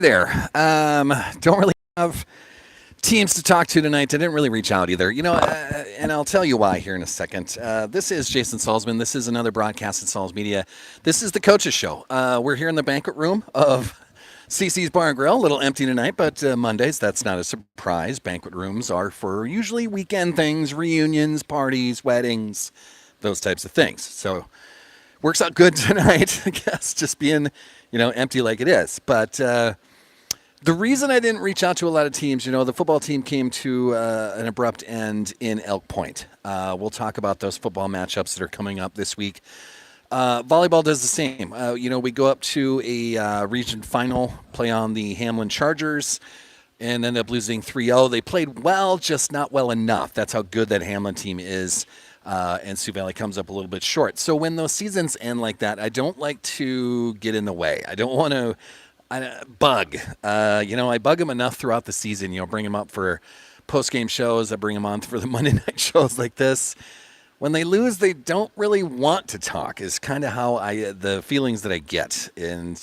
there. Don't really have teams to talk to tonight. I didn't really reach out either. And I'll tell you why here in a second. This is Jason Salzman. This is another broadcast at Salz Media. This is the Coaches Show. We're here in the banquet room of CC's Bar and Grill. A little empty tonight, but Mondays, that's not a surprise. Banquet rooms are for usually weekend things, reunions, parties, weddings, those types of things. So works out good tonight, I guess, just being, empty like it is. But the reason I didn't reach out to a lot of teams, the football team came to an abrupt end in Elk Point. We'll talk about those football matchups that are coming up this week. Volleyball does the same. We go up to a region final, play on the Hamlin Chargers, and end up losing 3-0. They played well, just not well enough. That's how good that Hamlin team is. And Sioux Valley comes up a little bit short. So when those seasons end like that, I don't like to get in the way. I don't want to bug. I bug them enough throughout the season. Bring them up for post-game shows. I bring them on for the Monday night shows like this. When they lose, they don't really want to talk. Is kind of how the feelings that I get. And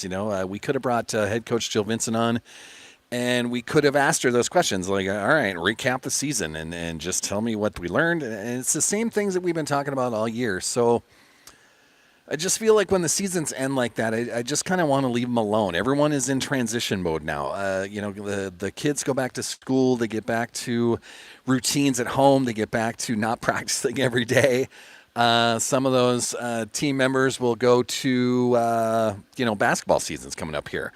we could have brought head coach Jill Vincent on. And we could have asked her those questions like, all right, recap the season and just tell me what we learned. And it's the same things that we've been talking about all year. So I just feel like when the seasons end like that, I just kind of want to leave them alone. Everyone is in transition mode now. The kids go back to school. They get back to routines at home. They get back to not practicing every day. Some of those team members will go to, basketball seasons coming up here.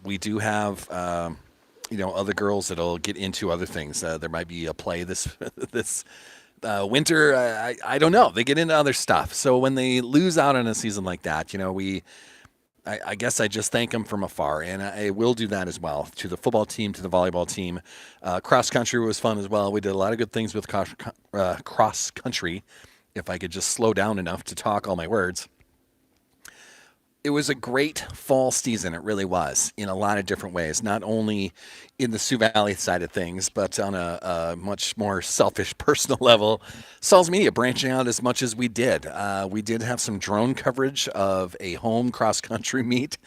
We do have, other girls that'll get into other things. There might be a play this winter. I don't know. They get into other stuff. So when they lose out on a season like that, I guess I just thank them from afar, and I will do that as well to the football team, to the volleyball team. Cross country was fun as well. We did a lot of good things with cross country. If I could just slow down enough to talk all my words. It was a great fall season. It really was in a lot of different ways, not only in the Sioux Valley side of things, but on a much more selfish personal level. Salz Media branching out as much as we did. We did have some drone coverage of a home cross-country meet.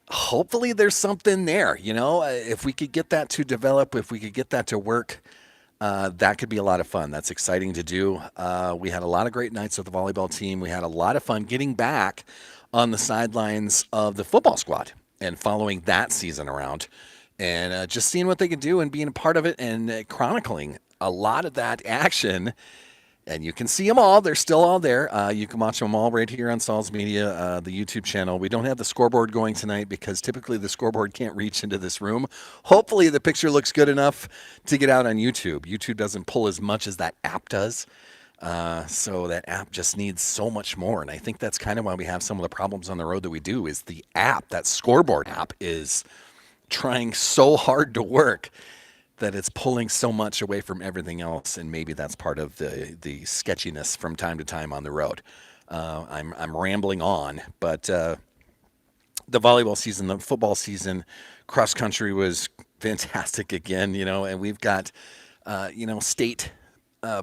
Hopefully there's something there, if we could get that to develop, if we could get that to work, that could be a lot of fun. That's exciting to do. We had a lot of great nights with the volleyball team. We had a lot of fun getting back on the sidelines of the football squad and following that season around and just seeing what they could do and being a part of it and chronicling a lot of that action. And you can see them all. They're still all there. You can watch them all right here on Salz Media, the YouTube channel. We don't have the scoreboard going tonight because typically the scoreboard can't reach into this room. Hopefully the picture looks good enough to get out on YouTube. YouTube doesn't pull as much as that app does. So that app just needs so much more. And I think that's kind of why we have some of the problems on the road that we do is the app, that scoreboard app is trying so hard to work that it's pulling so much away from everything else. And maybe that's part of the sketchiness from time to time on the road. I'm rambling on, but the volleyball season, the football season, cross country was fantastic again, and we've got, state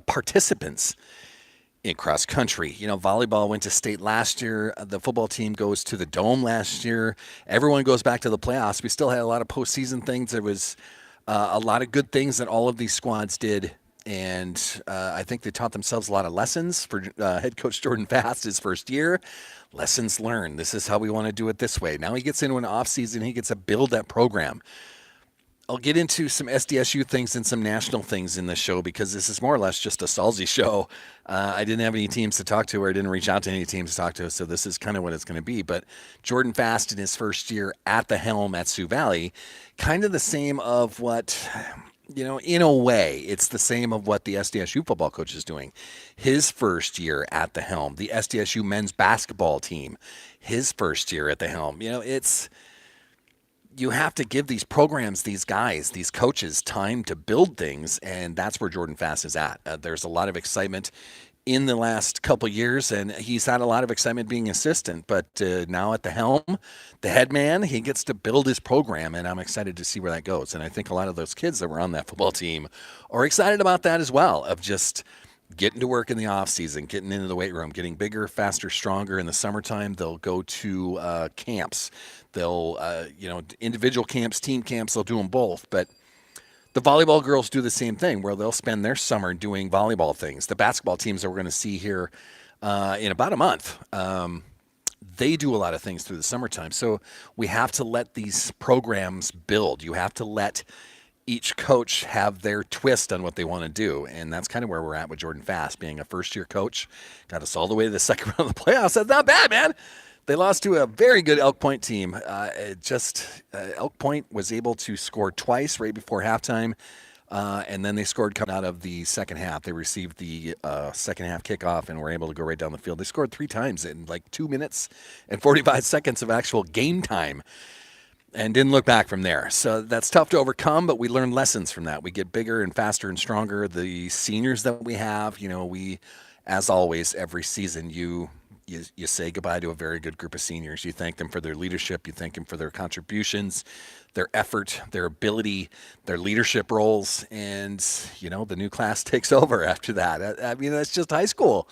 participants in cross country. Volleyball went to state last year. The football team goes to the Dome last year. Everyone goes back to the playoffs. We still had a lot of postseason things. There was a lot of good things that all of these squads did. And I think they taught themselves a lot of lessons for head coach Jordan Fast his first year. Lessons learned. This is how we want to do it this way. Now he gets into an off season. He gets to build that program. I'll get into some SDSU things and some national things in this show because this is more or less just a Salzy show. I didn't have any teams to talk to or I didn't reach out to any teams to talk to, so this is kind of what it's going to be. But Jordan Fast in his first year at the helm at Sioux Valley, kind of the same of what, in a way, it's the same of what the SDSU football coach is doing. His first year at the helm, the SDSU men's basketball team, his first year at the helm. You have to give these programs, these guys, these coaches time to build things, and that's where Jordan Fast is at. There's a lot of excitement in the last couple of years, and he's had a lot of excitement being assistant, but now at the helm, the head man, he gets to build his program, and I'm excited to see where that goes. And I think a lot of those kids that were on that football team are excited about that as well, of just getting to work in the off season, getting into the weight room, getting bigger, faster, stronger. In the summertime, they'll go to camps. They'll, individual camps, team camps, they'll do them both. But the volleyball girls do the same thing where they'll spend their summer doing volleyball things. The basketball teams that we're going to see here in about a month, they do a lot of things through the summertime. So we have to let these programs build. You have to let each coach have their twist on what they want to do. And that's kind of where we're at with Jordan Fast, being a first-year coach. Got us all the way to the second round of the playoffs. That's not bad, man. They lost to a very good Elk Point team. Elk Point was able to score twice right before halftime, and then they scored coming out of the second half. They received the second half kickoff and were able to go right down the field. They scored 3 times in like 2 minutes and 45 seconds of actual game time, and didn't look back from there. So that's tough to overcome, but we learn lessons from that. We get bigger and faster and stronger. The seniors that we have, we, as always, every season, you say goodbye to a very good group of seniors. You thank them for their leadership. You thank them for their contributions, their effort, their ability, their leadership roles. And, the new class takes over after that. I mean, that's just high school.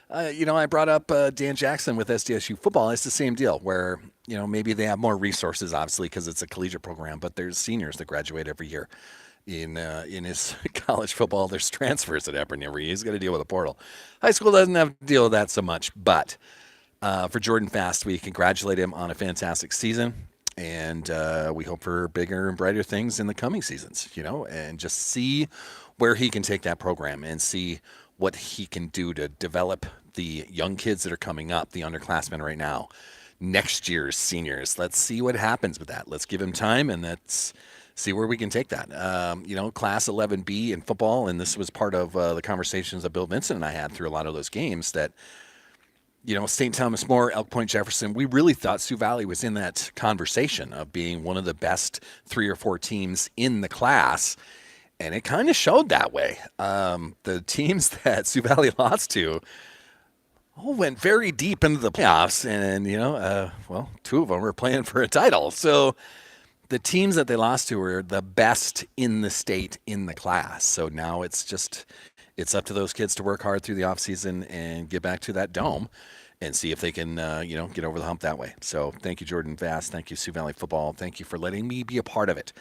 I brought up Dan Jackson with SDSU football. It's the same deal where, maybe they have more resources, obviously, because it's a collegiate program, but there's seniors that graduate every year. In his college football, there's transfers that happen every year. He's got to deal with a portal. High school doesn't have to deal with that so much, but for Jordan Fast, we congratulate him on a fantastic season, and we hope for bigger and brighter things in the coming seasons, and just see where he can take that program and see what he can do to develop the young kids that are coming up, the underclassmen right now, next year's seniors. Let's see what happens with that. Let's give him time, and let's see where we can take that. Class 11B in football, and this was part of the conversations that Bill Vincent and I had through a lot of those games that, St. Thomas More, Elk Point Jefferson, we really thought Sioux Valley was in that conversation of being one of the best 3 or 4 teams in the class. And it kind of showed that way. The teams that Sioux Valley lost to all went very deep into the playoffs. And, 2 of them were playing for a title. So the teams that they lost to were the best in the state in the class. So now it's up to those kids to work hard through the offseason and get back to that dome and see if they can, get over the hump that way. So thank you, Jordan Vast. Thank you, Sioux Valley football. Thank you for letting me be a part of it.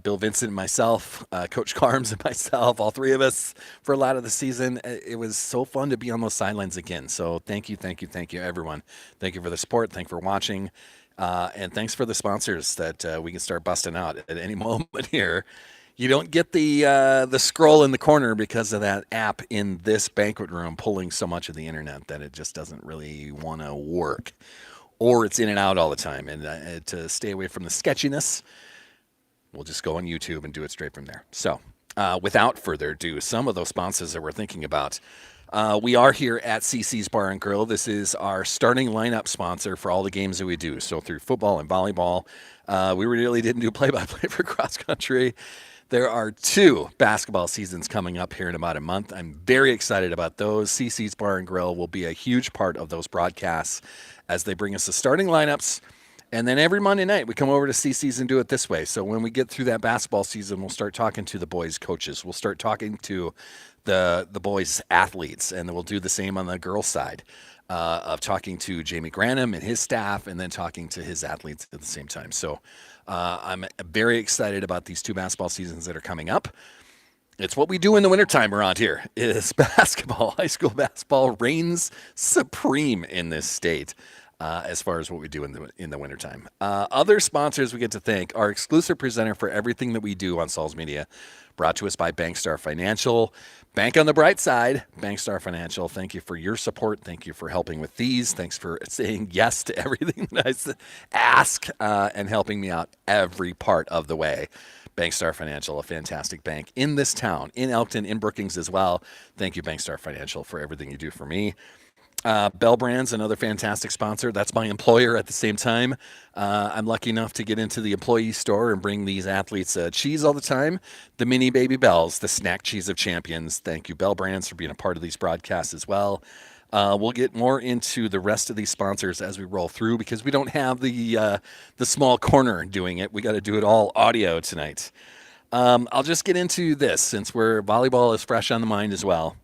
Bill Vincent and myself, Coach Carms and myself, all 3 of us for a lot of the season. It was so fun to be on those sidelines again. So thank you, everyone. Thank you for the support. Thank you for watching. And thanks for the sponsors that we can start busting out at any moment here. You don't get the scroll in the corner because of that app in this banquet room pulling so much of the internet that it just doesn't really want to work. Or it's in and out all the time. And to stay away from the sketchiness, we'll just go on YouTube and do it straight from there. So without further ado, some of those sponsors that we're thinking about. We are here at CC's Bar and Grill. This is our starting lineup sponsor for all the games that we do. So through football and volleyball, we really didn't do play-by-play for cross country. There are 2 basketball seasons coming up here in about a month. I'm very excited about those. CC's Bar and Grill will be a huge part of those broadcasts as they bring us the starting lineups. And then every Monday night, we come over to CC's and do it this way. So when we get through that basketball season, we'll start talking to the boys' coaches. We'll start talking to the boys' athletes, and then we'll do the same on the girls' side of talking to Jamie Granham and his staff, and then talking to his athletes at the same time. So I'm very excited about these 2 basketball seasons that are coming up. It's what we do in the wintertime around here. Is basketball. High school basketball reigns supreme in this state. As far as what we do in the wintertime. Other sponsors we get to thank, our exclusive presenter for everything that we do on Sauls Media, brought to us by Bankstar Financial. Bank on the bright side, Bankstar Financial. Thank you for your support. Thank you for helping with these. Thanks for saying yes to everything that I ask and helping me out every part of the way. Bankstar Financial, a fantastic bank in this town, in Elkton, in Brookings as well. Thank you, Bankstar Financial, for everything you do for me. Bell Brands, another fantastic sponsor. That's my employer at the same time. I'm lucky enough to get into the employee store and bring these athletes cheese all the time. The mini baby bells, the snack cheese of champions. Thank you, Bell Brands, for being a part of these broadcasts as well. We'll get more into the rest of these sponsors as we roll through because we don't have the small corner doing it. We got to do it all audio tonight. I'll just get into this since volleyball is fresh on the mind as well.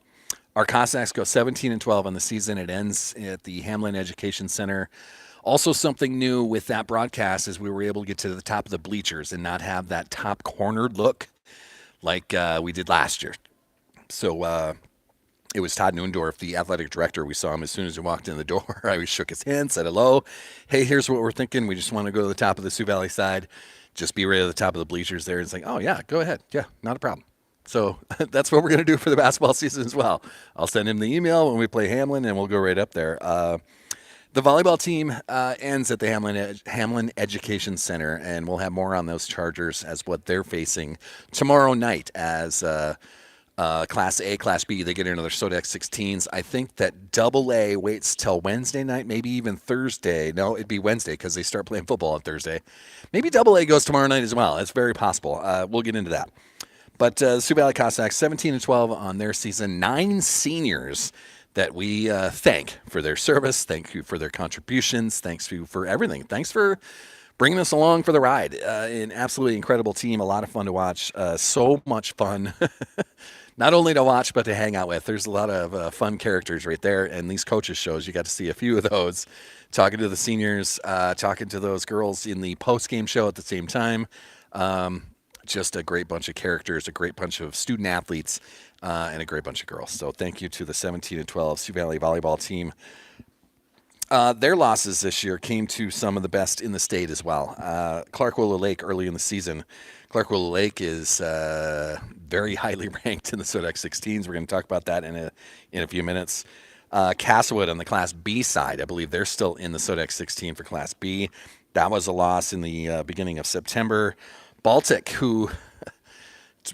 Our Cossacks go 17-12 on the season. It ends at the Hamlin Education Center. Also, something new with that broadcast is we were able to get to the top of the bleachers and not have that top cornered look like we did last year. So it was Todd Neuendorf, the athletic director. We saw him as soon as we walked in the door. I shook his hand, said hello. Hey, here's what we're thinking. We just want to go to the top of the Sioux Valley side. Just be right at the top of the bleachers there. It's like, oh, yeah, go ahead. Yeah, not a problem. So that's what we're going to do for the basketball season as well. I'll send him the email when we play Hamlin, and we'll go right up there. The volleyball team ends at the Hamlin Education Center, and we'll have more on those Chargers as what they're facing tomorrow night as Class A, Class B. They get into their Sodex 16s. I think that Double A waits till Wednesday night, maybe even Thursday. No, it'd be Wednesday because they start playing football on Thursday. Maybe Double A goes tomorrow night as well. It's very possible. We'll get into that. But Sioux Valley Cossacks, 17-12 on their season. 9 seniors that we thank for their service. Thank you for their contributions. Thanks you for everything. Thanks for bringing us along for the ride. An absolutely incredible team. A lot of fun to watch. So much fun. Not only to watch, but to hang out with. There's a lot of fun characters right there. And these coaches shows, you got to see a few of those. Talking to the seniors, talking to those girls in the post-game show at the same time. Just a great bunch of characters, a great bunch of student athletes, and a great bunch of girls. So thank you to the 17-12 Sioux Valley volleyball team. Their losses this year came to some of the best in the state as well. Clark Willow Lake early in the season. Clark Willow Lake is very highly ranked in the Sodex 16s. We're going to talk about that in a few minutes. Castlewood on the Class B side, I believe they're still in the Sodex 16 for Class B. That was a loss in the beginning of September. Baltic, who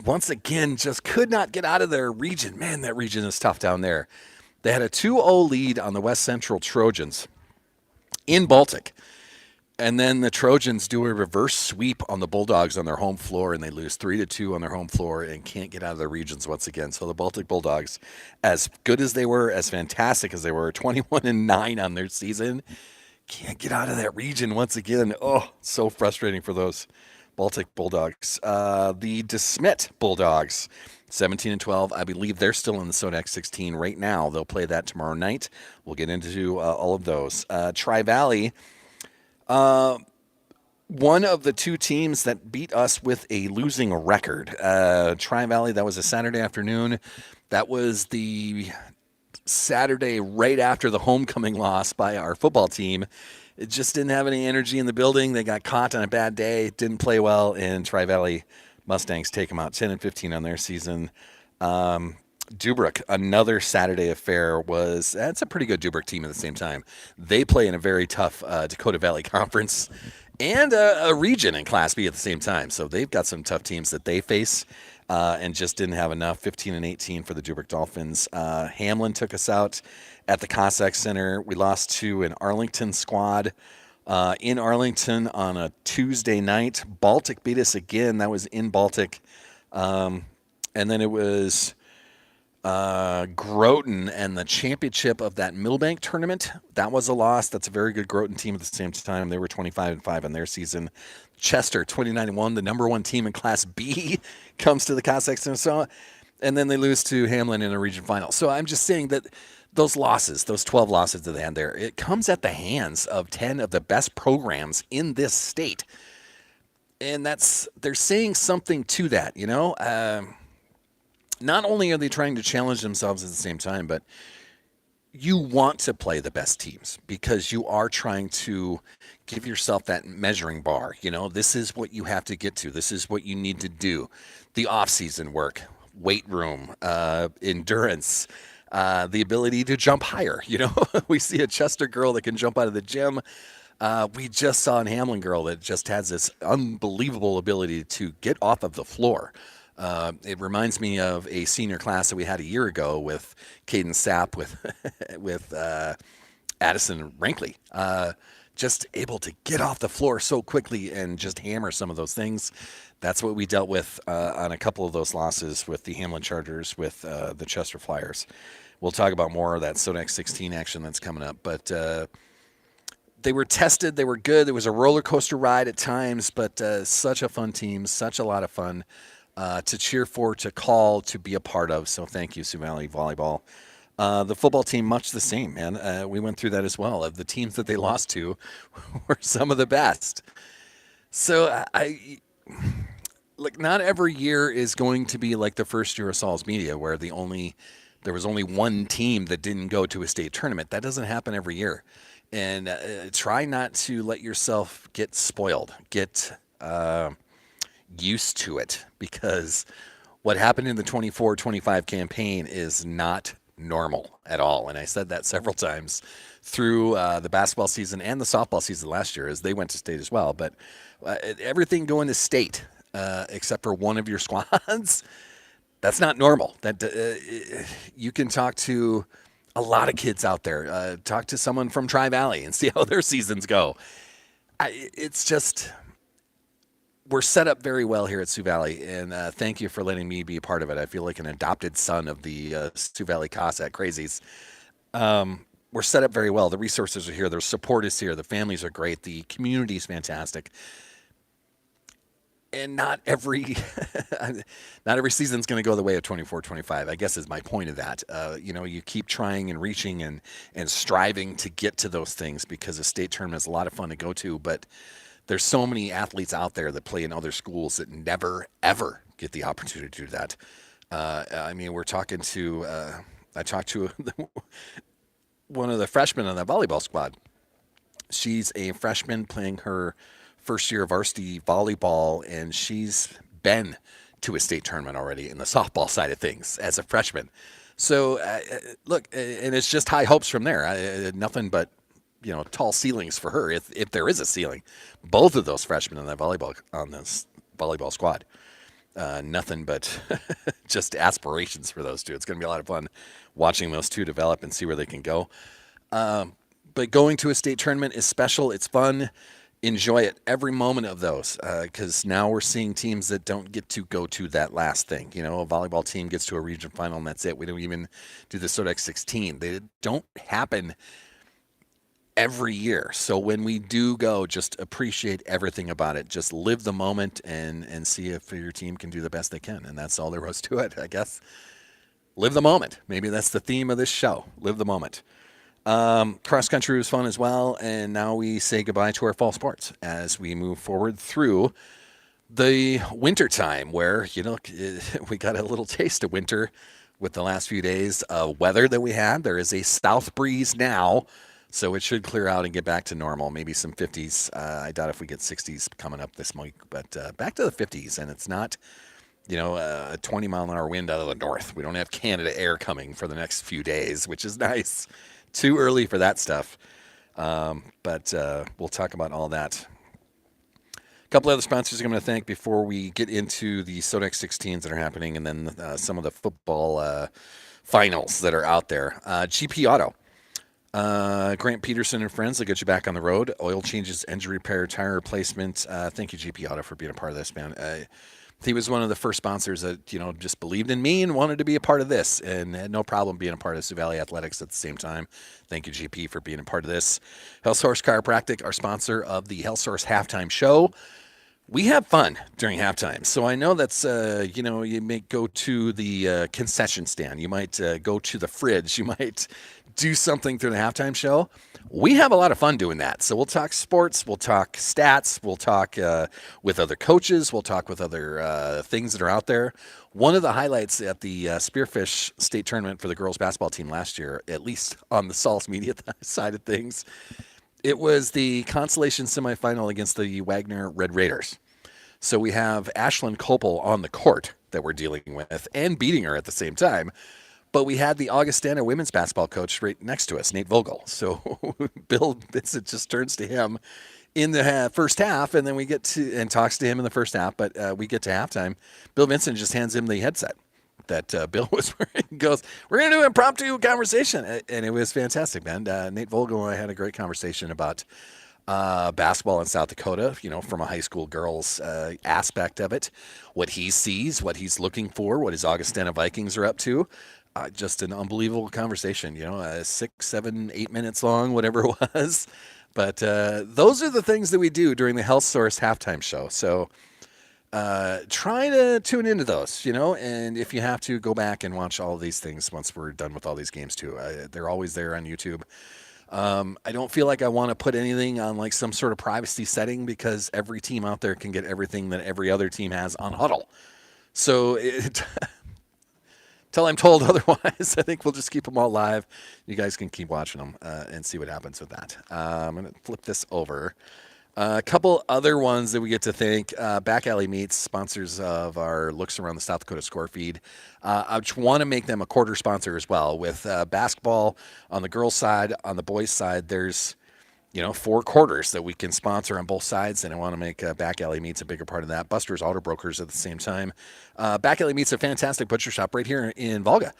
once again just could not get out of their region. Man, that region is tough down there. They had a 2-0 lead on the West Central Trojans in Baltic. And then the Trojans do a reverse sweep on the Bulldogs on their home floor, and they lose 3-2 on their home floor and can't get out of their regions once again. So the Baltic Bulldogs, as good as they were, as fantastic as they were, 21-9 on their season, can't get out of that region once again. Oh, so frustrating for those Baltic Bulldogs. The DeSmet Bulldogs, 17-12. I believe they're still in the Sodex 16 right now. They'll play that tomorrow night. We'll get into all of those. Tri-Valley, one of the two teams that beat us with a losing record. Tri-Valley, that was a Saturday afternoon. That was the Saturday right after the homecoming loss by our football team. It just didn't have any energy in the building. They got caught on a bad day, didn't play well, and Tri-Valley Mustangs take them out 10-15 on their season. Dubrick, another Saturday affair, that's a pretty good Dubrick team at the same time. They play in a very tough Dakota Valley Conference and a region in Class B at the same time. So they've got some tough teams that they face and just didn't have enough. 15-18 for the Dubrick Dolphins. Hamlin took us out at the Cossack Center. We lost to an Arlington squad in Arlington on a Tuesday night. Baltic beat us again. That was in Baltic. And then it was Groton and the championship of that Millbank tournament. That was a loss. That's a very good Groton team at the same time. They were 25-5 in their season. Chester, 29-1, the number one team in Class B, comes to the Cossack Center. So, and then they lose to Hamlin in a region final. So I'm just saying that those losses, those 12 losses that they had there, it comes at the hands of 10 of the best programs in this state. And they're saying something to that, you know? Not only are they trying to challenge themselves at the same time, but you want to play the best teams because you are trying to give yourself that measuring bar. You know, this is what you have to get to. This is what you need to do. The off-season work, weight room, endurance, the ability to jump higher. You know, we see a Chester girl that can jump out of the gym. We just saw a Hamlin girl that just has this unbelievable ability to get off of the floor. It reminds me of a senior class that we had a year ago with Caden Sapp with Addison Rankley. Just able to get off the floor so quickly and just hammer some of those things. That's what we dealt with on a couple of those losses with the Hamlin Chargers, with the Chester Flyers. We'll talk about more of that Sodex 16 action that's coming up. But they were tested. They were good. It was a roller coaster ride at times, but such a fun team, such a lot of fun. to cheer for, to call, to be a part of. So thank you, Sioux Valley Volleyball. The football team, much the same, man. We went through that as well. The teams that they lost to were some of the best. So like, not every year is going to be like the first year of Saul's Media, where there was only one team that didn't go to a state tournament. That doesn't happen every year. And try not to let yourself get spoiled, get used to it, because what happened in the 24-25 campaign is not normal at all. And I said that several times through the basketball season and the softball season last year, as they went to state as well. But everything going to state, except for one of your squads, that's not normal. You can talk to a lot of kids out there. Talk to someone from Tri Valley and see how their seasons go. It's just, we're set up very well here at Sioux Valley, and thank you for letting me be a part of it. I feel like an adopted son of the Sioux Valley Cossack Crazies. We're set up very well. The resources are here. The support is here. The families are great. The community is fantastic. And not every season is going to go the way of 24-25, I guess is my point of that. You keep trying and reaching and striving to get to those things, because a state tournament is a lot of fun to go to, but there's so many athletes out there that play in other schools that never, ever get the opportunity to do that. We're talking to, I talked to one of the freshmen on the volleyball squad. She's a freshman playing her first year of varsity volleyball, and she's been to a state tournament already in the softball side of things as a freshman. So, look, and it's just high hopes from there. Nothing but, tall ceilings for her, if there is a ceiling. Both of those freshmen on this volleyball squad, nothing but just aspirations for those two. It's going to be a lot of fun watching those two develop and see where they can go. But going to a state tournament is special. It's fun. Enjoy it, every moment of those, because now we're seeing teams that don't get to go to that last thing. A volleyball team gets to a region final and that's it. We don't even do the Sodex 16. They don't happen every year. So when we do go, just appreciate everything about it. Just live the moment and see if your team can do the best they can. And that's all there was to it, I guess. Live the moment. Maybe that's the theme of this show. Live the moment. Cross country was fun as well, and now we say goodbye to our fall sports as we move forward through the winter time, where we got a little taste of winter with the last few days of weather that we had. There is a south breeze now, so it should clear out and get back to normal. Maybe some 50s. I doubt if we get 60s coming up this week, but back to the 50s, and it's not a 20-mile-an-hour wind out of the north. We don't have Canada air coming for the next few days, which is nice. Too early for that stuff, but we'll talk about all that. A couple other sponsors I'm going to thank before we get into the Sodex 16s that are happening, and then some of the football finals that are out there. GP Auto. Grant Peterson and friends, they'll get you back on the road. Oil changes, engine repair, tire replacement. Thank you, GP Auto, for being a part of this, man. He was one of the first sponsors that, just believed in me and wanted to be a part of this, and had no problem being a part of Sioux Valley Athletics at the same time. Thank you, GP, for being a part of this. Health Source Chiropractic, our sponsor of the Health Source Halftime Show. We have fun during halftime. So I know that's, you may go to the concession stand. You might go to the fridge. You might do something through the halftime show. We have a lot of fun doing that. So we'll talk sports, we'll talk stats, we'll talk with other coaches, we'll talk with other things that are out there. One of the highlights at the Spearfish State Tournament for the girls basketball team last year, at least on the Saul's Media side of things, it was the consolation semifinal against the Wagner Red Raiders. So we have Ashlyn Copel on the court that we're dealing with and beating her at the same time. But we had the Augustana women's basketball coach right next to us, Nate Vogel. So Bill Vincent just turns to him in the first half, and then we get to and talks to him in the first half. But we get to halftime. Bill Vincent just hands him the headset that Bill was wearing. Goes, "We're going to do an impromptu conversation," and it was fantastic, man. Nate Vogel and I had a great conversation about basketball in South Dakota, from a high school girls aspect of it, what he sees, what he's looking for, what his Augustana Vikings are up to. Just an unbelievable conversation, 6, 7, 8 minutes long, whatever it was. But those are the things that we do during the Health Source halftime show. So try to tune into those, and if you have to, go back and watch all of these things once we're done with all these games too. They're always there on YouTube. I don't feel like I want to put anything on like some sort of privacy setting because every team out there can get everything that every other team has on Huddle. So till I'm told otherwise, I think we'll just keep them all live. You guys can keep watching them and see what happens with that. I'm going to flip this over. A couple other ones that we get to thank. Back Alley Meats, sponsors of our Looks Around the South Dakota Score feed. I just want to make them a quarter sponsor as well. With basketball on the girls' side, on the boys' side, there's 4 quarters that we can sponsor on both sides, and I want to make Back Alley Meats a bigger part of that. Buster's Auto Brokers at the same time. Back Alley Meats, a fantastic butcher shop right here in Volga.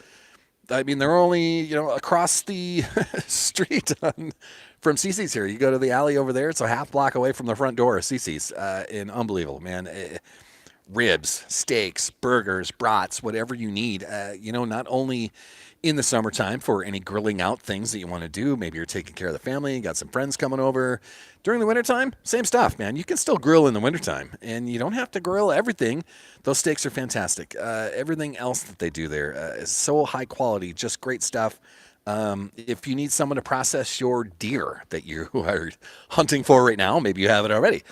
I mean, they're only, across the street from CC's here. You go to the alley over there, it's a half block away from the front door of CC's. And unbelievable, man. Ribs, steaks, burgers, brats, whatever you need. Not only in the summertime for any grilling out things that you want to do. Maybe you're taking care of the family, you got some friends coming over. During the wintertime, same stuff, man. You can still grill in the wintertime, and you don't have to grill everything. Those steaks are fantastic. Everything else that they do there is so high quality, just great stuff. If you need someone to process your deer that you are hunting for right now, maybe you have it already.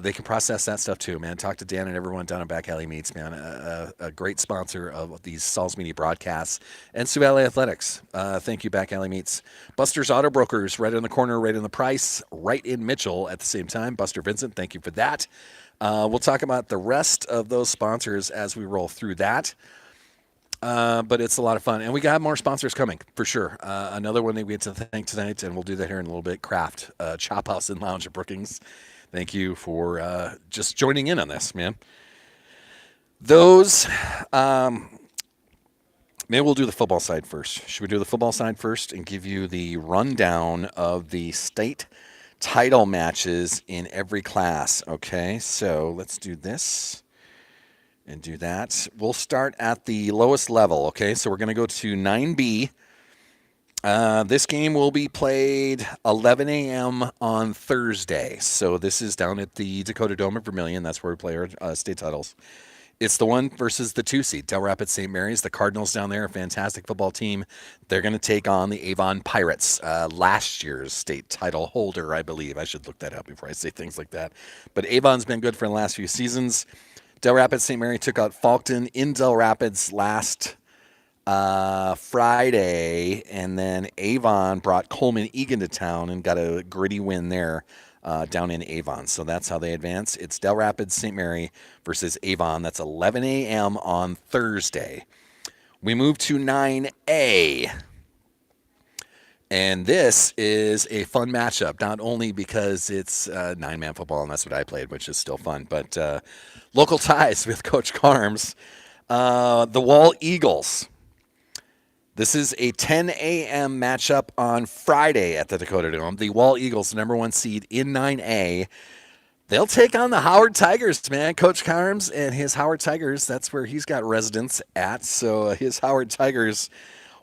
They can process that stuff too, man. Talk to Dan and everyone down at Back Alley Meats, man. A great sponsor of these Sauls Media broadcasts. And Sioux Valley Athletics. Thank you, Back Alley Meats. Buster's Auto Brokers, right in the corner, right in the price, right in Mitchell at the same time. Buster Vincent, thank you for that. We'll talk about the rest of those sponsors as we roll through that. But it's a lot of fun. And we got more sponsors coming, for sure. Another one that we get to thank tonight, and we'll do that here in a little bit, Craft, Chop House and Lounge at Brookings. Thank you for just joining in on this, man. Those, maybe we'll do the football side first. Should we do the football side first and give you the rundown of the state title matches in every class? Okay, so let's do this and do that. We'll start at the lowest level, okay? So we're going to go to 9B. This game will be played 11 a.m. on Thursday. So this is down at the Dakota Dome at Vermilion. That's where we play our state titles. It's the 1 versus the 2 seed, Del Rapids St. Mary's. The Cardinals down there, a fantastic football team. They're going to take on the Avon Pirates, last year's state title holder, I believe. I should look that up before I say things like that. But Avon's been good for the last few seasons. Del Rapids St. Mary took out Falkton in Del Rapids last Friday, and then Avon brought Coleman Egan to town and got a gritty win there down in Avon. So that's how they advance. It's Del Rapids St. Mary versus Avon. That's 11 a.m. on Thursday. We move to 9A. And this is a fun matchup, not only because it's 9-man football, and that's what I played, which is still fun, but local ties with Coach Carms. The Wall Eagles. This is a 10 a.m. matchup on Friday at the Dakota Dome. The Wall Eagles, number 1 seed in 9A. They'll take on the Howard Tigers, man. Coach Carms and his Howard Tigers, that's where he's got residence at. So his Howard Tigers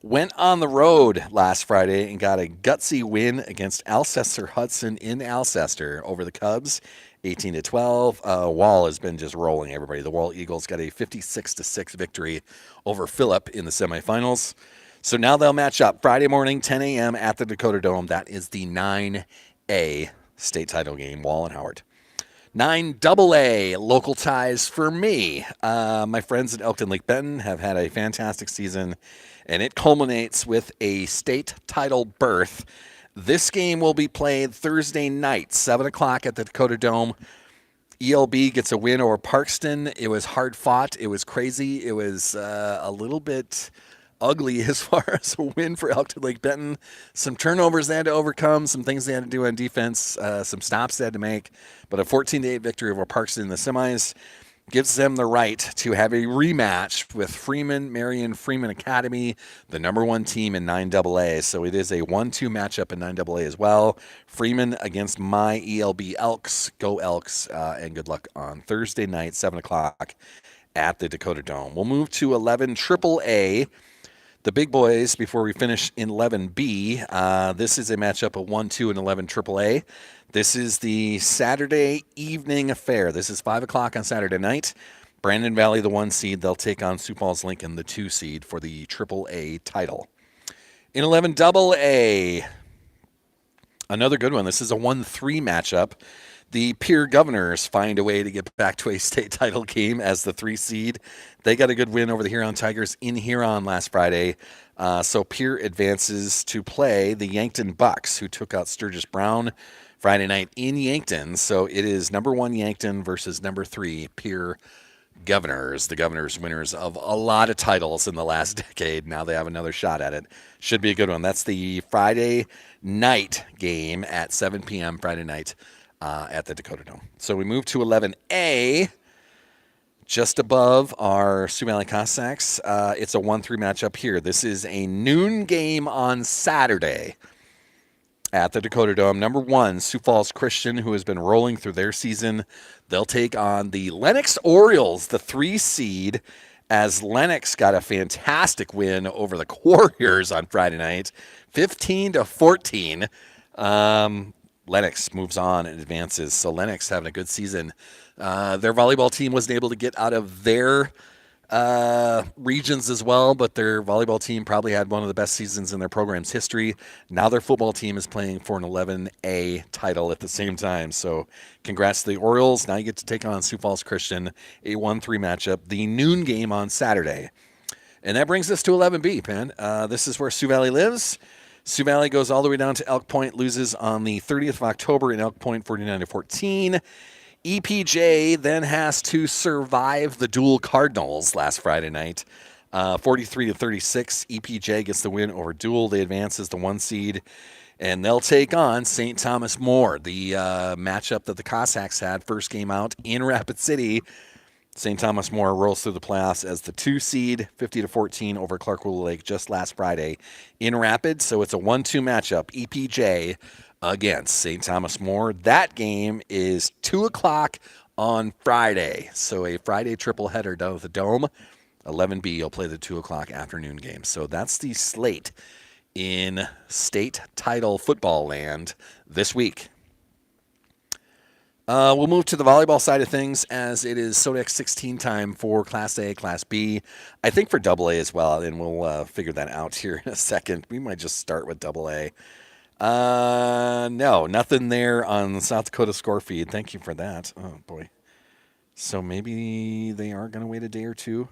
went on the road last Friday and got a gutsy win against Alcester Hudson in Alcester over the Cubs, 18-12. Wall has been just rolling everybody. The Wall Eagles got a 56-6 victory over Phillip in the semifinals. So now they'll match up Friday morning, 10 a.m. at the Dakota Dome. That is the 9A state title game, Wall and Howard. 9AA, local ties for me. My friends at Elkton Lake Benton have had a fantastic season, and it culminates with a state title berth. This game will be played Thursday night, 7 o'clock at the Dakota Dome. ELB gets a win over Parkston. It was hard fought. It was crazy. It was a little bit ugly as far as a win for Elkton Lake Benton. Some turnovers they had to overcome, some things they had to do on defense, some stops they had to make. But a 14-8 victory over Parkston in the semis gives them the right to have a rematch with Freeman, Marion Freeman Academy, the number 1 team in 9AA. So it is a 1-2 matchup in 9AA as well. Freeman against my ELB Elks. Go Elks, and good luck on Thursday night, 7 o'clock at the Dakota Dome. We'll move to 11 AAA. The big boys, before we finish in 11B, this is a matchup of 1, 2, and 11 AAA. This is the Saturday evening affair. This is 5 o'clock on Saturday night. Brandon Valley, the 1 seed, they'll take on Sioux Falls Lincoln, the 2 seed, for the AAA title. In 11 AA, another good one. This is a 1-3 matchup. The Pierre Governors find a way to get back to a state title game as the 3 seed. They got a good win over the Huron Tigers in Huron last Friday. So Pierre advances to play the Yankton Bucks, who took out Sturgis Brown Friday night in Yankton. So it is number 1 Yankton versus number 3 Pierre Governors. The Governors winners of a lot of titles in the last decade. Now they have another shot at it. Should be a good one. That's the Friday night game at 7 p.m. Friday night at the Dakota Dome. So we move to 11A, just above our Sioux Valley Cossacks. It's a 1-3 matchup here. This is a noon game on Saturday at the Dakota Dome. Number 1, Sioux Falls Christian, who has been rolling through their season. They'll take on the Lennox Orioles, the 3 seed, as Lennox got a fantastic win over the Warriors on Friday night, 15-14. Lennox moves on and advances. So Lennox having a good season. Their volleyball team wasn't able to get out of their regions as well, but their volleyball team probably had one of the best seasons in their program's history. Now their football team is playing for an 11A title at the same time. So congrats to the Orioles. Now you get to take on Sioux Falls Christian, a 1-3 matchup, the noon game on Saturday. And that brings us to 11B, Penn. This is where Sioux Valley lives. Sioux Valley goes all the way down to Elk Point, loses on the 30th of October in Elk Point, 49-14. EPJ then has to survive the Dual Cardinals last Friday night, 43-36. EPJ gets the win over Dual. They advance as the 1 seed, and they'll take on St. Thomas More, the matchup that the Cossacks had first game out in Rapid City. St. Thomas More rolls through the playoffs as the 2 seed, 50-14 over Clark-Willow Lake just last Friday in Rapid. So it's a 1-2 matchup, EPJ against St. Thomas More. That game is 2 o'clock on Friday. So a Friday triple header down at the Dome. 11B, you'll play the 2 o'clock afternoon game. So that's the slate in state title football land this week. We'll move to the volleyball side of things as it is Sodex 16 time for Class A, Class B. I think for Double A as well, and we'll figure that out here in a second. We might just start with Double A. No, nothing there on the South Dakota score feed. Thank you for that. Oh, boy. So maybe they are going to wait a day or two.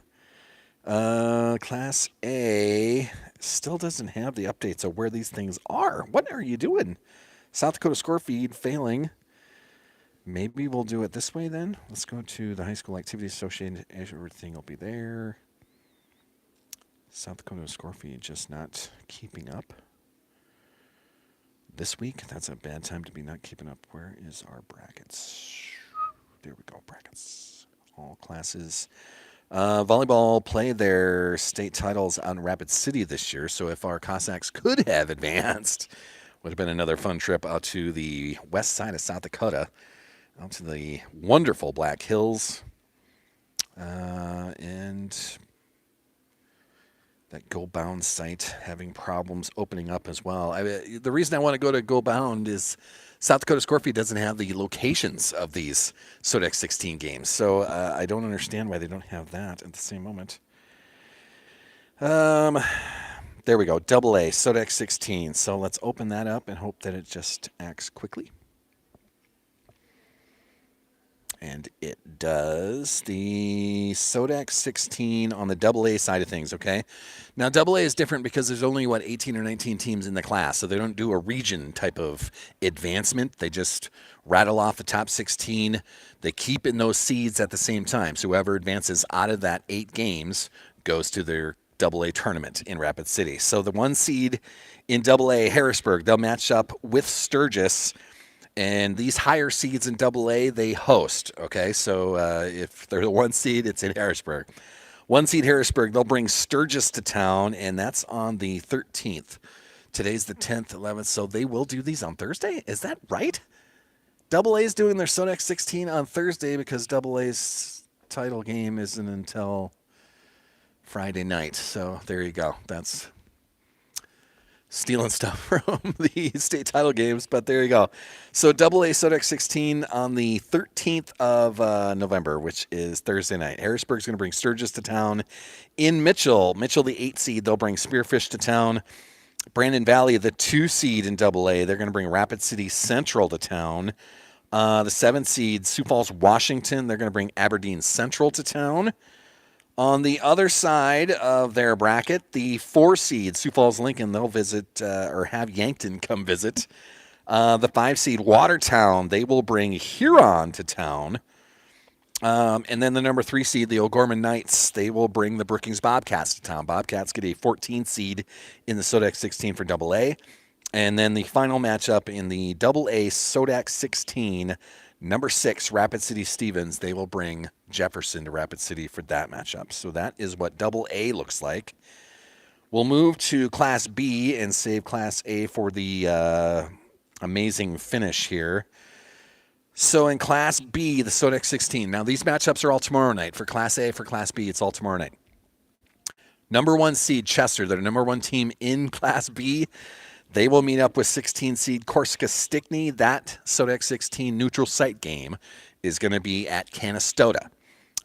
Class A still doesn't have the updates of where these things are. What are you doing? South Dakota score feed failing. Maybe we'll do it this way then. Let's go to the High School Activity Association. Everything will be there. South Dakota score feed just not keeping up this week. That's a bad time to be not keeping up. Where is our brackets? There we go, brackets. All classes. Volleyball played their state titles on Rapid City this year, so if our Cossacks could have advanced, would have been another fun trip out to the west side of South Dakota, out to the wonderful Black Hills, and that Go Bound site having problems opening up as well. The reason I want to go to Go Bound is South Dakota Scorpio doesn't have the locations of these Sodex 16 games, so I don't understand why they don't have that at the same moment. There we go, Double A, Sodex 16. So let's open that up and hope that it just acts quickly. And it does. The Sodex 16 on the Double A side of things, okay? Now, Double A is different because there's only, 18 or 19 teams in the class, so they don't do a region type of advancement. They just rattle off the top 16. They keep in those seeds at the same time. So whoever advances out of that 8 games goes to their Double A tournament in Rapid City. So the 1 seed in Double A, Harrisburg, they'll match up with Sturgis. And these higher seeds in Double A, they host, okay? So if they're the 1 seed, it's in Harrisburg. 1 seed Harrisburg, they'll bring Sturgis to town, and that's on the 13th. Today's the 10th, 11th, so they will do these on Thursday? Is that right? Double A is doing their Sodex 16 on Thursday because Double A's title game isn't until Friday night. So there you go. That's stealing stuff from the state title games, but there you go. So AA Sodex 16 on the 13th of November, which is Thursday night. Harrisburg's going to bring Sturgis to town. In Mitchell, the 8 seed, they'll bring Spearfish to town. Brandon Valley, the 2 seed in AA, they're going to bring Rapid City Central to town. The 7 seed, Sioux Falls, Washington, they're going to bring Aberdeen Central to town. On the other side of their bracket, the 4 seed, Sioux Falls Lincoln, they'll visit or have Yankton come visit. The 5 seed, Watertown, they will bring Huron to town. And then the number 3 seed, the O'Gorman Knights, they will bring the Brookings Bobcats to town. Bobcats get a 14 seed in the Sodex 16 for AA. And then the final matchup in the AA Sodex 16, number 6, Rapid City Stevens, they will bring Jefferson to Rapid City for that matchup. So that is what AA looks like. We'll move to Class B and save Class A for the amazing finish here. So in Class B, the Sodex 16. Now these matchups are all tomorrow night. For Class A, for Class B, it's all tomorrow night. Number 1 seed, Chester, they're number 1 team in Class B. They will meet up with 16 seed Corsica Stickney. That Sodex 16 neutral site game is going to be at Canastota.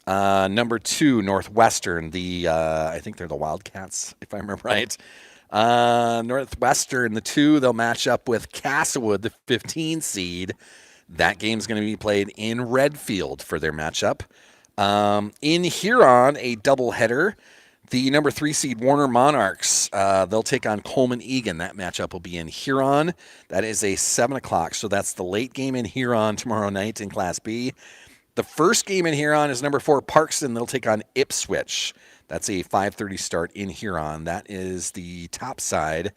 Number 2, Northwestern. I think they're the Wildcats, if I remember right. Northwestern, the 2, they'll match up with Castlewood, the 15 seed. That game's going to be played in Redfield for their matchup. In Huron, a doubleheader. The number 3 seed Warner Monarchs, they'll take on Coleman Egan. That matchup will be in Huron. That is a 7 o'clock, so that's the late game in Huron tomorrow night in Class B. The first game in Huron is number 4 Parkston. They'll take on Ipswich. That's a 5:30 start in Huron. That is the top side.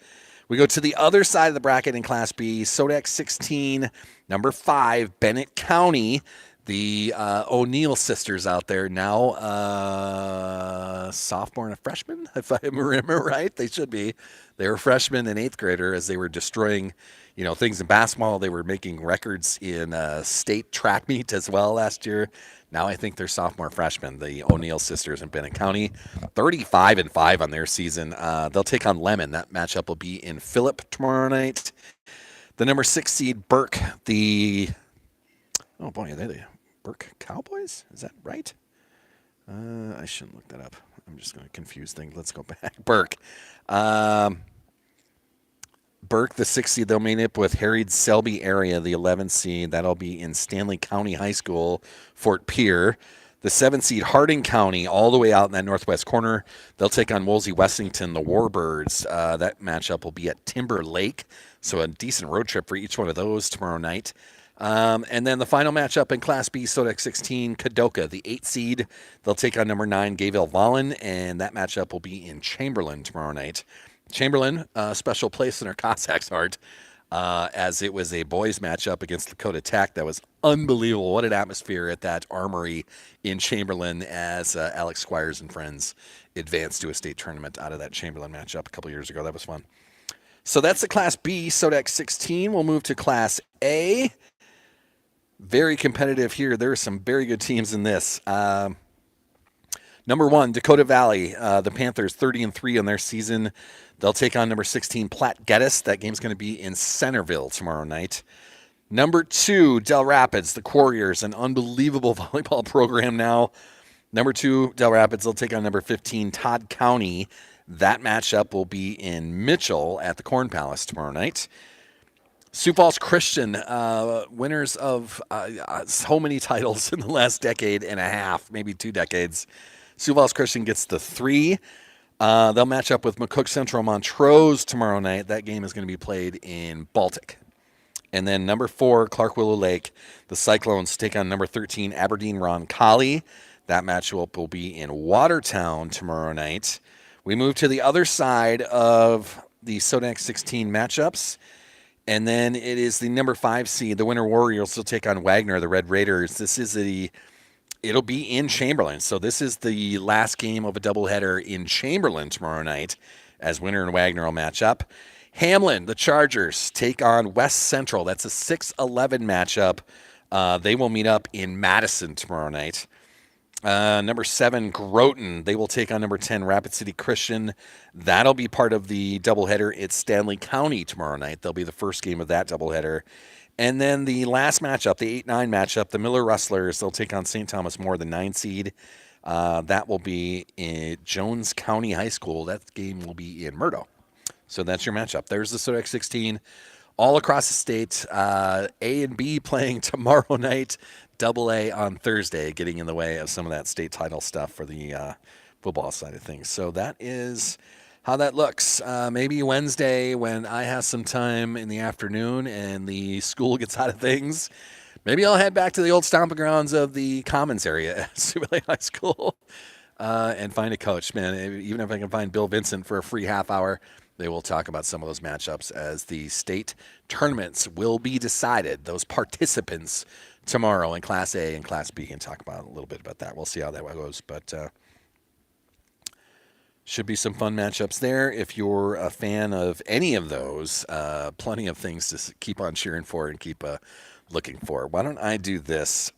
We go to the other side of the bracket in Class B. Sodex 16, number 5, Bennett County. The O'Neill sisters out there now, sophomore and a freshman, if I remember right. They should be. They were freshmen and 8th grader as they were destroying, things in basketball. They were making records in state track meet as well last year. Now I think they're sophomore freshmen, the O'Neill sisters in Bennett County. 35-5 on their season. They'll take on Lemon. That matchup will be in Phillip tomorrow night. The number 6 seed Burke, oh boy, are they the Burke Cowboys? Is that right? I shouldn't look that up. I'm just going to confuse things. Let's go back. Burke. Burke, the 6 seed, they'll meet up with Harried Selby area, the 11 seed. That'll be in Stanley County High School, Fort Pierre. The 7 seed, Harding County, all the way out in that northwest corner. They'll take on Wolsey Westington, the Warbirds. That matchup will be at Timber Lake. So a decent road trip for each one of those tomorrow night. And then the final matchup in Class B, Sodex 16, Kadoka, the 8 seed. They'll take on number 9, Gayville Vollen, and that matchup will be in Chamberlain tomorrow night. Chamberlain, special place in our Cossacks' heart, as it was a boys matchup against Lakota Tech. That was unbelievable. What an atmosphere at that armory in Chamberlain as Alex Squires and friends advanced to a state tournament out of that Chamberlain matchup a couple years ago. That was fun. So that's the Class B, Sodex 16. We'll move to Class A. Very competitive here. There are some very good teams in this. Number 1, Dakota Valley. The Panthers, 30-3 on their season. They'll take on number 16, Platte Geddes. That game's going to be in Centerville tomorrow night. Number 2, Del Rapids. The Quarriors, an unbelievable volleyball program now. Number 2, Del Rapids. They'll take on number 15, Todd County. That matchup will be in Mitchell at the Corn Palace tomorrow night. Sioux Falls Christian, winners of so many titles in the last decade and a half, maybe 2 decades. Sioux Falls Christian gets the 3. They'll match up with McCook Central Montrose tomorrow night. That game is going to be played in Baltic. And then number 4, Clark Willow Lake. The Cyclones take on number 13, Aberdeen Roncalli. That matchup will be in Watertown tomorrow night. We move to the other side of the Sodex 16 matchups. And then it is the number 5 seed, the Winter Warriors, will take on Wagner, the Red Raiders. It'll be in Chamberlain. So this is the last game of a doubleheader in Chamberlain tomorrow night as Winter and Wagner will match up. Hamlin, the Chargers, take on West Central. That's a 6-11 matchup. They will meet up in Madison tomorrow night. Number 7, Groton. They will take on number 10, Rapid City Christian. That'll be part of the doubleheader. It's Stanley County tomorrow night. They'll be the first game of that doubleheader. And then the last matchup, the 8-9 matchup, the Miller Rustlers, they'll take on St. Thomas More, the 9 seed. That will be in Jones County High School. That game will be in Murdo. So that's your matchup. There's the Sodex 16. All across the state, A and B playing tomorrow night, Double A on Thursday, getting in the way of some of that state title stuff for the football side of things. So that is how that looks. Maybe Wednesday when I have some time in the afternoon and the school gets out of things, maybe I'll head back to the old stomping grounds of the Commons area at Sioux Valley High School and find a coach. Man, even if I can find Bill Vincent for a free half hour, they will talk about some of those matchups as the state tournaments will be decided. Those participants tomorrow in Class A and Class B, and talk about a little bit about that. We'll see how that goes, but should be some fun matchups there. If you're a fan of any of those, plenty of things to keep on cheering for and keep looking for. Why don't I do this?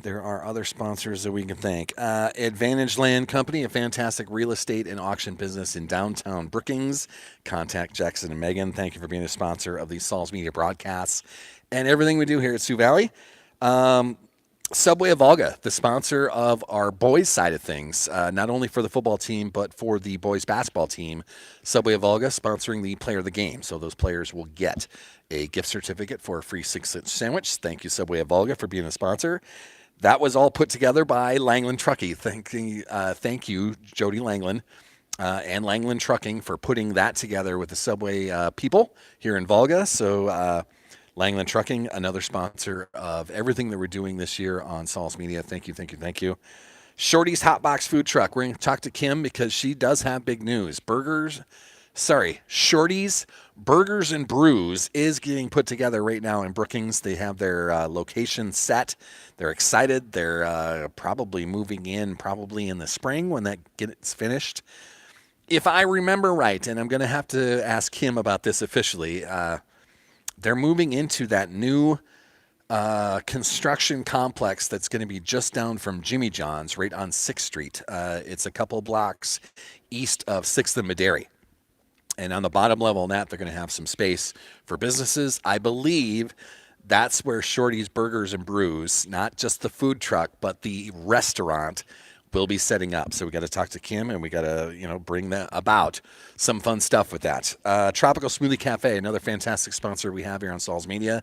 There are other sponsors that we can thank. Advantage Land Company, a fantastic real estate and auction business in downtown Brookings. Contact Jackson and Megan. Thank you for being a sponsor of the Sauls Media broadcasts and everything we do here at Sioux Valley. Subway of Volga, the sponsor of our boys side of things, not only for the football team, but for the boys basketball team. Subway of Volga sponsoring the player of the game. So those players will get a gift certificate for a free 6-inch sandwich. Thank you, Subway of Volga, for being a sponsor. That was all put together by Langland Trucking. Thank you, Jody Langland and Langland Trucking for putting that together with the Subway people here in Volga. So Langland Trucking, another sponsor of everything that we're doing this year on Sauls Media. Thank you, thank you, thank you. Shorty's Hot Box Food Truck. We're going to talk to Kim because she does have big news. Shorty's Burgers and Brews is getting put together right now in Brookings. They have their location set. They're excited. They're probably moving in probably in the spring when that gets finished. If I remember right, and I'm going to have to ask Kim about this officially, they're moving into that new construction complex that's going to be just down from Jimmy John's right on 6th Street. It's a couple blocks east of 6th and Maderi. And on the bottom level in that, they're going to have some space for businesses. I believe that's where Shorty's Burgers and Brews, not just the food truck, but the restaurant, will be setting up. So we got to talk to Kim, and we got to, bring that about some fun stuff with that. Tropical Smoothie Cafe, another fantastic sponsor we have here on Sauls Media.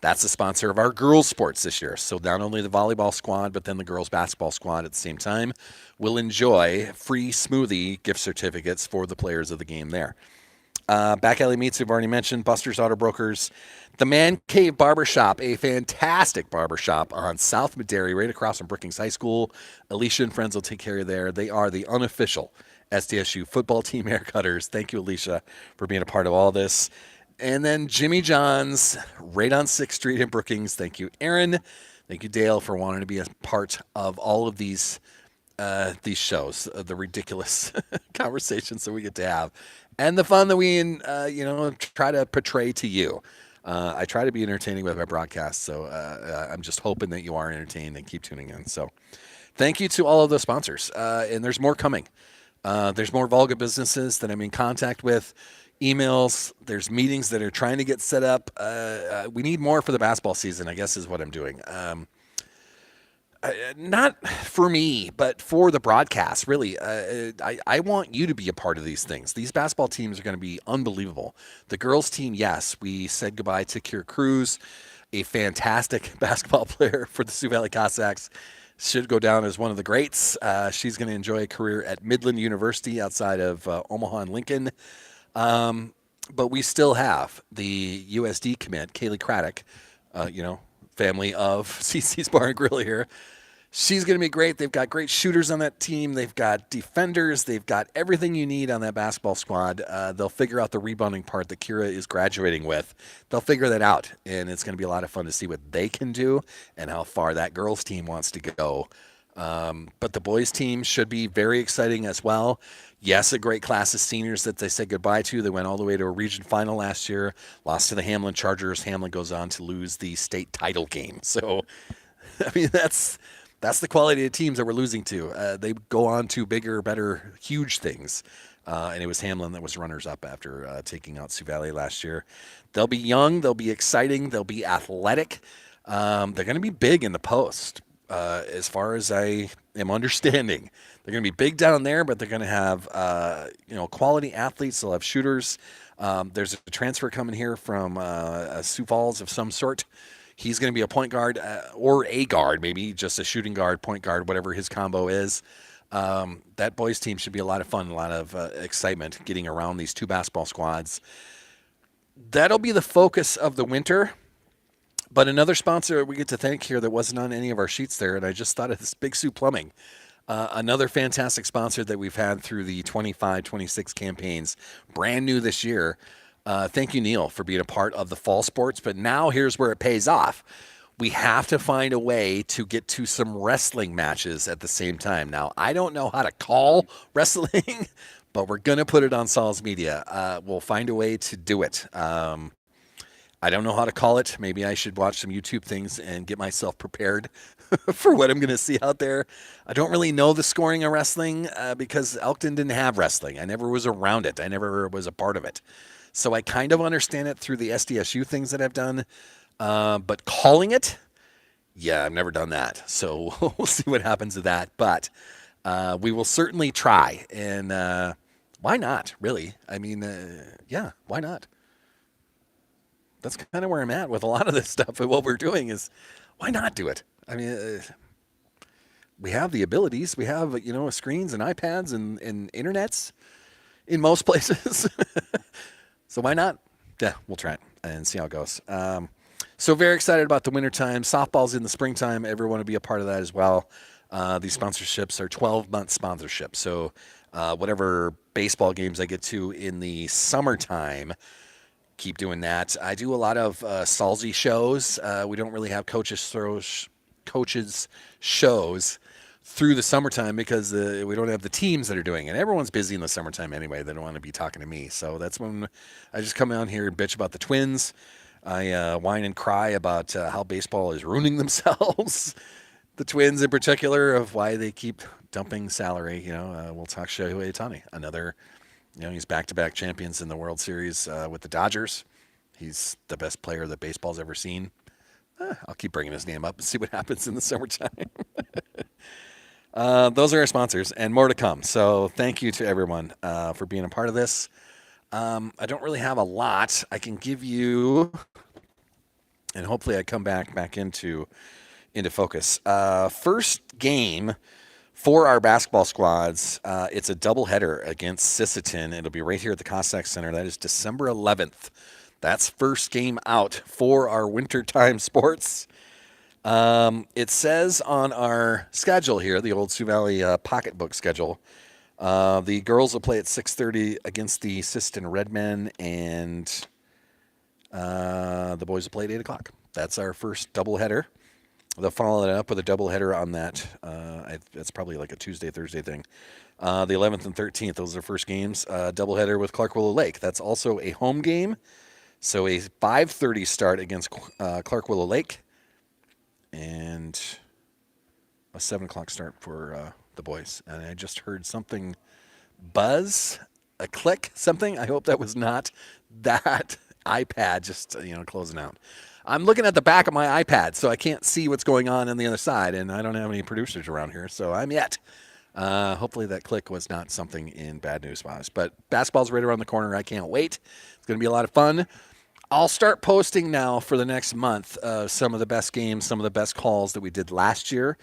That's the sponsor of our girls' sports this year. So not only the volleyball squad, but then the girls' basketball squad at the same time will enjoy free smoothie gift certificates for the players of the game there. Back Alley Meats, we've already mentioned. Buster's Auto Brokers. The Man Cave Barbershop, a fantastic barbershop on South Maderi, right across from Brookings High School. Alicia and friends will take care of you there. They are the unofficial SDSU football team haircutters. Thank you, Alicia, for being a part of all this. And then Jimmy John's, right on 6th Street in Brookings. Thank you, Aaron. Thank you, Dale, for wanting to be a part of all of these shows, the ridiculous conversations that we get to have, and the fun that we, try to portray to you. I try to be entertaining with my broadcasts, so I'm just hoping that you are entertained and keep tuning in. So thank you to all of those sponsors. And there's more coming. There's more Volga businesses that I'm in contact with. Emails, there's meetings that are trying to get set up. We need more for the basketball season, I guess is what I'm doing. Not for me, but for the broadcast, really. I want you to be a part of these things. These basketball teams are going to be unbelievable. The girls' team, yes, we said goodbye to Kira Cruz, a fantastic basketball player for the Sioux Valley Cossacks. Should go down as one of the greats. She's going to enjoy a career at Midland University outside of Omaha and Lincoln. But we still have the USD commit, Kaylee Craddock, family of CC's Bar and Grill here. She's going to be great. They've got great shooters on that team. They've got defenders. They've got everything you need on that basketball squad. They'll figure out the rebounding part that Kira is graduating with. They'll figure that out, and it's going to be a lot of fun to see what they can do and how far that girls' team wants to go. But the boys' team should be very exciting as well. Yes, a great class of seniors that they said goodbye to. They went all the way to a region final last year, lost to the Hamlin Chargers. Hamlin goes on to lose the state title game. So I mean, that's the quality of teams that we're losing to. They go on to bigger, better, huge things. And it was Hamlin that was runners up after taking out Sioux Valley last year. They'll be young, they'll be exciting, they'll be athletic. They're going to be big in the post, as far as I am understanding. They're going to be big down there, but they're going to have quality athletes. They'll have shooters. There's a transfer coming here from Sioux Falls of some sort. He's going to be a point guard or a guard, maybe just a shooting guard, point guard, whatever his combo is. That boys team should be a lot of fun, a lot of excitement getting around these two basketball squads. That'll be the focus of the winter. But another sponsor we get to thank here that wasn't on any of our sheets there, and I just thought of this, Big Sioux Plumbing. Another fantastic sponsor that we've had through the 25-26 campaigns, brand new this year. Thank you, Neil, for being a part of the fall sports. But now here's where it pays off. We have to find a way to get to some wrestling matches at the same time. Now, I don't know how to call wrestling, but we're going to put it on Saul's Media. We'll find a way to do it. I don't know how to call it. Maybe I should watch some YouTube things and get myself prepared for what I'm going to see out there. I don't really know the scoring of wrestling because Elkton didn't have wrestling. I never was around it. I never was a part of it. So I kind of understand it through the SDSU things that I've done. But calling it, yeah, I've never done that. So we'll see what happens to that. But we will certainly try. And why not, really? I mean, yeah, why not? That's kind of where I'm at with a lot of this stuff. And what we're doing is, why not do it? I mean, we have the abilities. We have, screens and iPads and internets in most places. So why not? Yeah, we'll try it and see how it goes. So very excited about the wintertime. Softball's in the springtime. Everyone will be a part of that as well. These sponsorships are 12-month sponsorships. So whatever baseball games I get to in the summertime, keep doing that. I do a lot of Salsy shows. We don't really have coaches shows through the summertime because we don't have the teams that are doing it. Everyone's busy in the summertime anyway. They don't want to be talking to me. So that's when I just come out here and bitch about the Twins. I whine and cry about how baseball is ruining themselves. The Twins in particular, of why they keep dumping salary. We'll talk Shohei Ohtani. Another, he's back-to-back champions in the World Series with the Dodgers. He's the best player that baseball's ever seen. I'll keep bringing his name up and see what happens in the summertime. Those are our sponsors and more to come. So thank you to everyone for being a part of this. I don't really have a lot I can give you, and hopefully I come back into focus. First game for our basketball squads, it's a doubleheader against Sisseton. It'll be right here at the Cossack Center. That is December 11th. That's first game out for our wintertime sports. It says on our schedule here, the old Sioux Valley pocketbook schedule, the girls will play at 6:30 against the Sisseton Redmen, and the boys will play at 8 o'clock. That's our first doubleheader. They'll follow that up with a doubleheader on that. That's probably like a Tuesday, Thursday thing. The 11th and 13th, those are first games. Doubleheader with Clark Willow Lake. That's also a home game. So a 5:30 start against Clark Willow Lake, and a 7 o'clock start for the boys. And I just heard something buzz, a click, something. I hope that was not that iPad just closing out. I'm looking at the back of my iPad, so I can't see what's going on the other side, and I don't have any producers around here, so I'm yet. Hopefully that click was not something in bad news wise. But basketball's right around the corner. I can't wait. It's going to be a lot of fun. I'll start posting now for the next month some of the best games, some of the best calls that we did last year,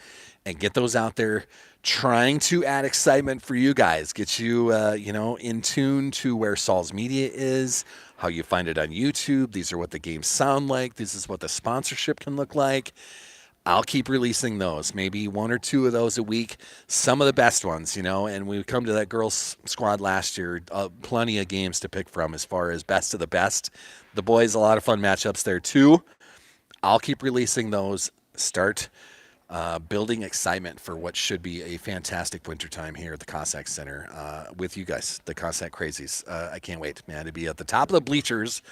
and get those out there, trying to add excitement for you guys, get you, in tune to where Saul's Media is, how you find it on YouTube. These are what the games sound like. This is what the sponsorship can look like. I'll keep releasing those, maybe 1 or 2 of those a week, some of the best ones, and we come to that girls squad last year, plenty of games to pick from as far as best of the best. The boys, a lot of fun matchups there too. I'll keep releasing those, start building excitement for what should be a fantastic wintertime here at the Cossack Center with you guys, the Cossack Crazies. I can't wait, man, to be at the top of the bleachers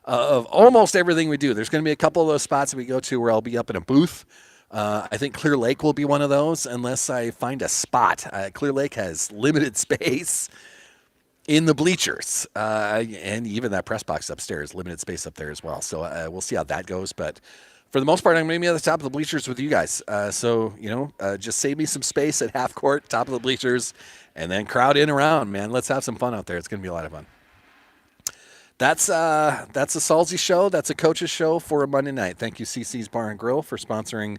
of almost everything we do. There's going to be a couple of those spots that we go to where I'll be up in a booth I think Clear Lake will be one of those unless I find a spot. Clear Lake has limited space in the bleachers, and even that press box upstairs, limited space up there as well. So we'll see how that goes. But for the most part, I'm going to be at the top of the bleachers with you guys. So, just save me some space at half court, top of the bleachers, and then crowd in around, man. Let's have some fun out there. It's going to be a lot of fun. That's a Salzy show. That's a coach's show for a Monday night. Thank you, CC's Bar and Grill, for sponsoring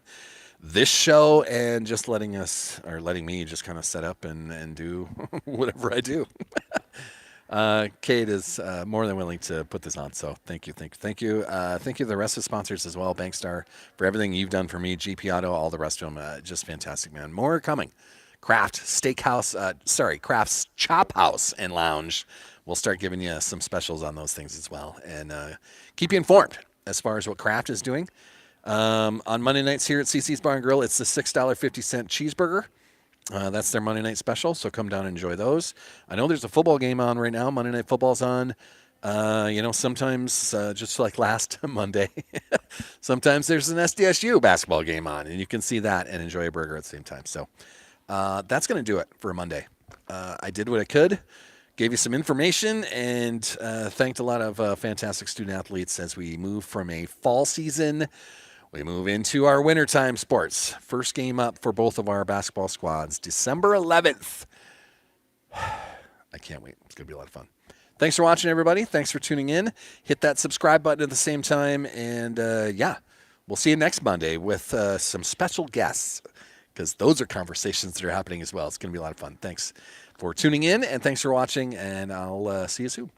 this show and just letting me just kind of set up and do whatever I do. Kate is more than willing to put this on, so thank you. Thank you to the rest of the sponsors as well, Bankstar, for everything you've done for me, GP Auto, all the rest of them. Just fantastic, man. More coming. Craft's Chop House and Lounge. We'll start giving you some specials on those things as well, and keep you informed as far as what Kraft is doing. On Monday nights here at CC's Bar and Grill, it's the $6.50 cheeseburger. That's their Monday night special, so come down and enjoy those. I know there's a football game on right now. Monday Night Football's on. Sometimes just like last Monday, sometimes there's an SDSU basketball game on, and you can see that and enjoy a burger at the same time. So that's going to do it for a Monday. I did what I could, gave you some information, and thanked a lot of fantastic student athletes as we move from a fall season. We move into our wintertime sports. First game up for both of our basketball squads, December 11th. I can't wait. It's going to be a lot of fun. Thanks for watching, everybody. Thanks for tuning in. Hit that subscribe button at the same time. And, we'll see you next Monday with some special guests, because those are conversations that are happening as well. It's going to be a lot of fun. Thanks for tuning in, and thanks for watching, and I'll see you soon.